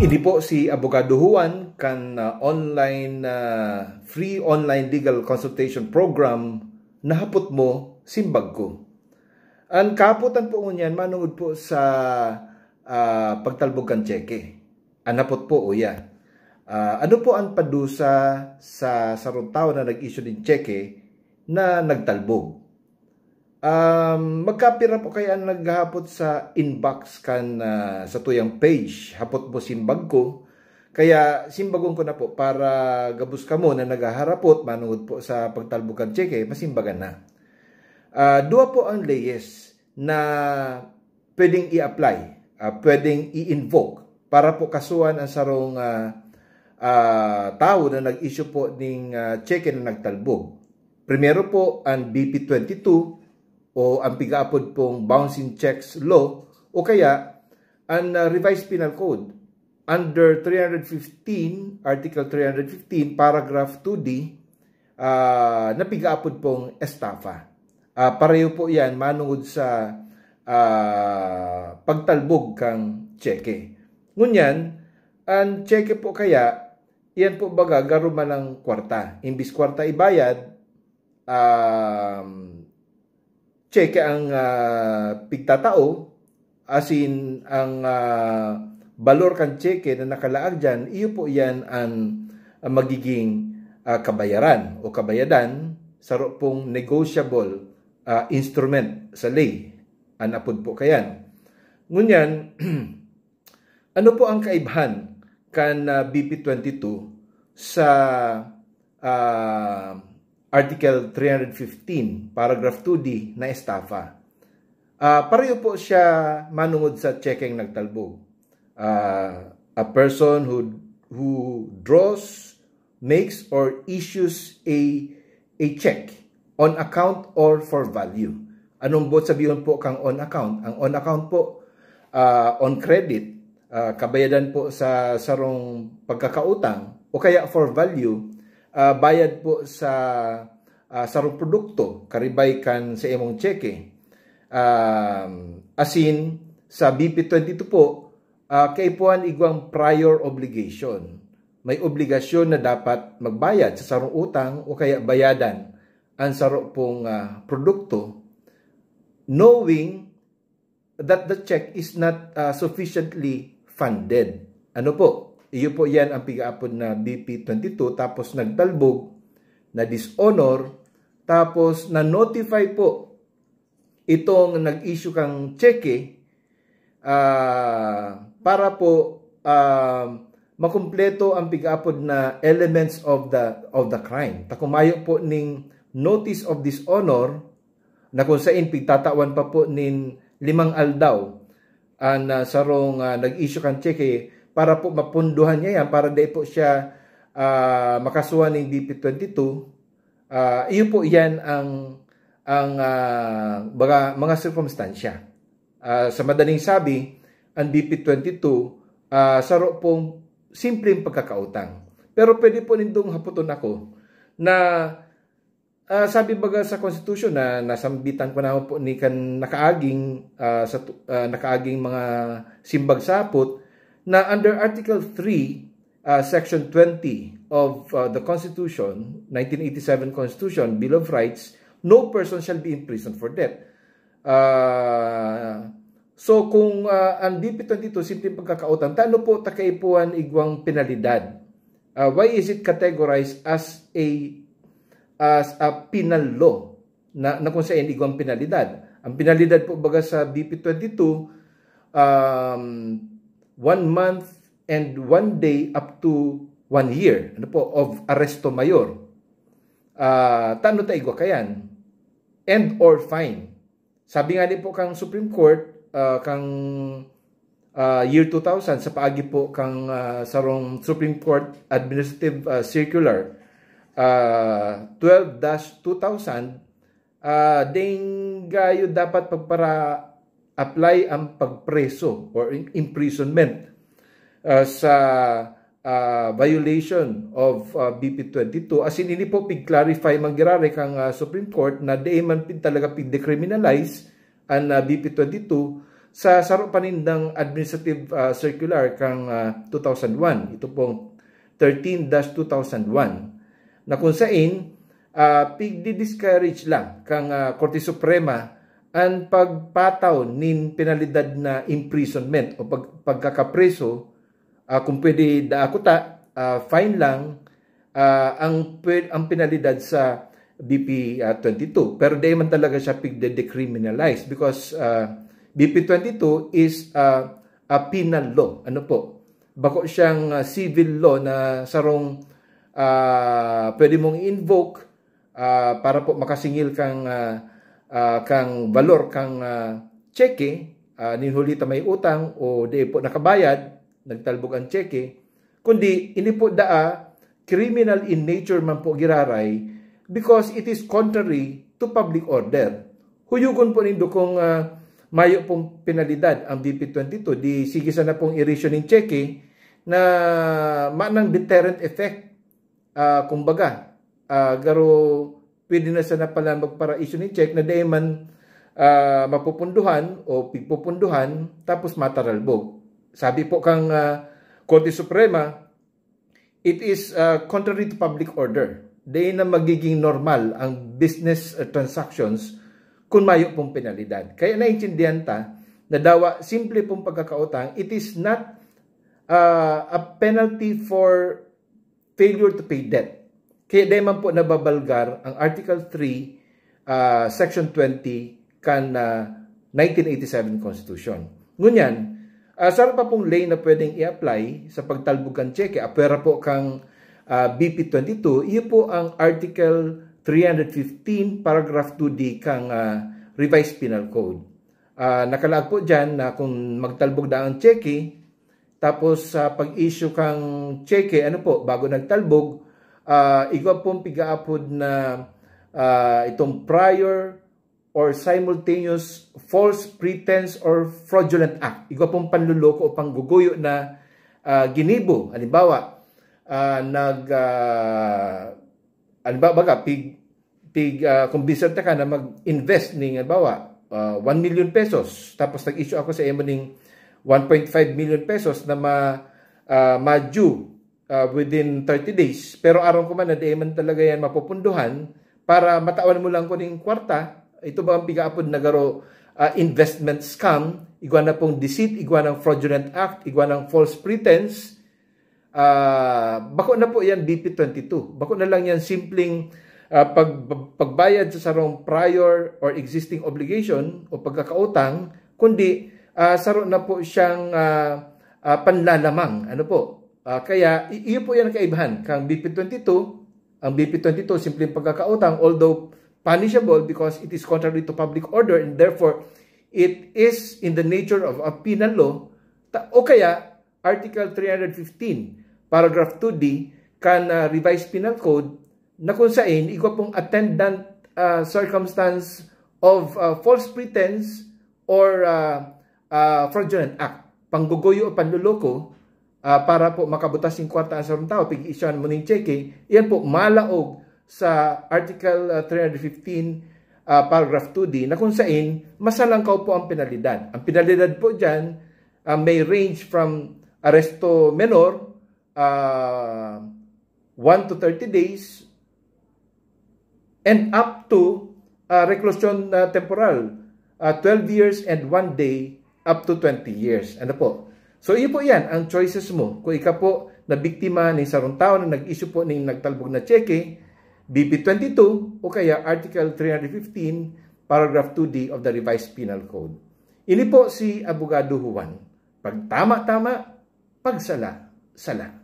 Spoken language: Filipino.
Ini po si Abogado Juan kan free online legal consultation program nahapot mo simbag ko. Ang kaputan po ngunyan manungod po sa pagtalbog kan tseke. Anapot po uya. Ano po ang padusa sa sarong tao na nag-issue din tseke na nagtalbog? Magkapira po kaya naghahapot sa inbox kan sa tuyang page hapot mo simbag ko, kaya simbagon ko na po para gabus ka mo na naghaharapot manungod po sa pagtalbog kan tseke masimbagan na. Dua po ang layes na pwedeng i-apply, pwedeng i-invoke para po kasuhan ang sarong tao na nag-issue po ng tseke na nagtalbog. Primero po ang BP22 o ang pigaapod pong bouncing checks law o kaya ang revised penal code under 315, article 315, paragraph 2D na pigaapod pong estafa. Pareho po yan manungod sa pagtalbog kang tseke. Ngunyan, ang tseke po kaya, yan po baga garuman ng kwarta. Imbis kwarta ibayad, tseke ang pigtatao, asin ang balor kan tseke na nakalaag dyan, iyo po yan ang magiging kabayaran o kabayadan sa pong negotiable instrument sa lay. Anapod po kayan. Ngunyan, ano po ang kaibahan kan BP22 sa Article 315, paragraph 2D na estafa? Pareho po siya manungod sa tsekeng nagtalbog. A person who draws, makes, or issues a check on account or for value. Anong bot sabihin po kang on account? Ang on account po, on credit, kabayadan po sa sarong pagkakautang, o kaya for value, bayad po sa sarong produkto, karibay kan sa imong tseke. Asin, sa BP22 po, kaipuan igwang prior obligation. May obligasyon na dapat magbayad sa sarong utang o kaya bayadan ang sarong pong produkto, knowing that the check is not sufficiently funded. Ano po? Iyo po yan ang pigaapod na BP22, tapos nagtalbog, na dishonor, tapos na-notify po itong nag-issue kang tseke para po makumpleto ang pigaapod na elements of the crime. Takumayo po ning notice of dishonor na kung saan pigtatawan pa po nin 5 aldaw ang sarong nag-issue kang tseke para po mapunduhan niya yan, para di po siya makasuhan ng BP22. Iyo po yan ang mga sirkumstansya. Sa madaling sabi, ang BP22 saro pong simpleng pagkakautang. Pero pwede po nindong haputon ako na sabi baga sa Constitution na nasambitan ko na po ni kan nakaaging mga simbag sapot, na under Article 3, Section 20 of the Constitution, 1987 Constitution, Bill of Rights, no person shall be imprisoned for debt. So kung ang BP22 simpleng pagkakautang, tano po takaipuan igwang penalidad? Why is it categorized as a penal law na kung saan igwang penalidad? Ang penalidad po baga sa BP22, 1 month and 1 day up to 1 year of arresto mayor. Tano ta igwa kayan? And or fine. Sabi nga din po kang Supreme Court, kang year 2000, sa paagi po kang sarong Supreme Court Administrative Circular 12-2000, ding gayo dapat pagpara apply ang pagpreso or imprisonment sa violation of BP22. As in, hindi po pig-clarify manggirari kang Supreme Court na di man talaga pig-decriminalize ang BP22 sa saro panindang administrative circular kang 2001, ito pong 13-2001, na kung saan pigdi-discourage lang kang Korte Suprema ang pagpataw nin penalidad na imprisonment o pagkakapreso, kung pwede daakuta, fine lang ang penalidad sa BP 22. Pero di man talaga siya pigde-decriminalize because BP 22 is a penal law. Ano po? Bako siyang civil law na sarong pwede mong invoke para po makasingil kang valor kang cheque, ninhuli ta may utang o di po nakabayad, nagtalbog ang cheque, kundi ini po criminal in nature man po giraray because it is contrary to public order. Huyugon po nindo kung mayo pong penalidad ang BP 22, di sige sana pong i-issue ng cheque na manang deterrent effect. Kumbaga, garo pwede na sana pala magpara-issue ng check na di man mapupunduhan o pigpupunduhan tapos mataralbog. Sabi po kang Korte Suprema, it is contrary to public order. Di na magiging normal ang business transactions kung mayo pong penalidad. Kaya naintindihan ta na dawa simple pong pagkakautang, it is not a penalty for failure to pay debt. Kaya di man po nababalgar ang Article 3, Section 20 kan 1987 Constitution. Ngunyan, saan pa pong lay na pwedeng i-apply sa pagtalbog ng cheque? Apera po kang BP 22, iyo po ang Article 315, Paragraph 2D kang Revised Penal Code. Nakalaag po dyan na kung magtalbog na ang cheque, tapos pag-issue kang cheque, ano po, bago nagtalbog, igwa pong pigaapod na itong prior or simultaneous false pretense or fraudulent act. Igwa pong panluloko o pangguguyo na ginibo. Halimbawa, kung biserta ka na mag-invest ng, halimbawa, 1 million pesos, tapos nag-issue ako sa emo ng 1.5 million pesos na ma-due within 30 days. Pero araw ko man na di man talaga yan mapupunduhan para matawan mo lang ko ng kwarta. Ito ba ang pigaapod na garo investment scam, igwa na pong deceit, igwa ng fraudulent act, igwa ng false pretense. Bako na po yan BP 22. Bako na lang yan simpleng pagbayad sa sarong prior or existing obligation o pagkakautang, kundi saro na po siyang panlalamang. Ano po? Kaya, iyo po yan ang kaibahan. Kang BP 22, ang BP 22, simpleng pagkakautang, although punishable because it is contrary to public order and therefore, it is in the nature of a penal law, o kaya, Article 315, Paragraph 2D, kan Revised Penal Code, na kung saan, igwa pong attendant circumstance of false pretense or fraudulent act, pangguguyo o panluloko, para po makabutas yung kwarta sa tao, pag-issuean mo ng cheque, yan po malaog sa Article 315, Paragraph 2D, na kung saan masalangkaw po ang penalidad. Ang penalidad po dyan may range from arresto menor, 1 to 30 days, and up to reclusion temporal, 12 years and 1 day, up to 20 years. Ano po? So, iyo po yan, ang choices mo. Kung ikaw po na biktima ng sarong tao na nag-issue po ng nagtalbog na cheque, BP 22 o kaya Article 315, Paragraph 2D of the Revised Penal Code. Ini po si Abogado Juan. Pag tama-tama, pag sala, sala.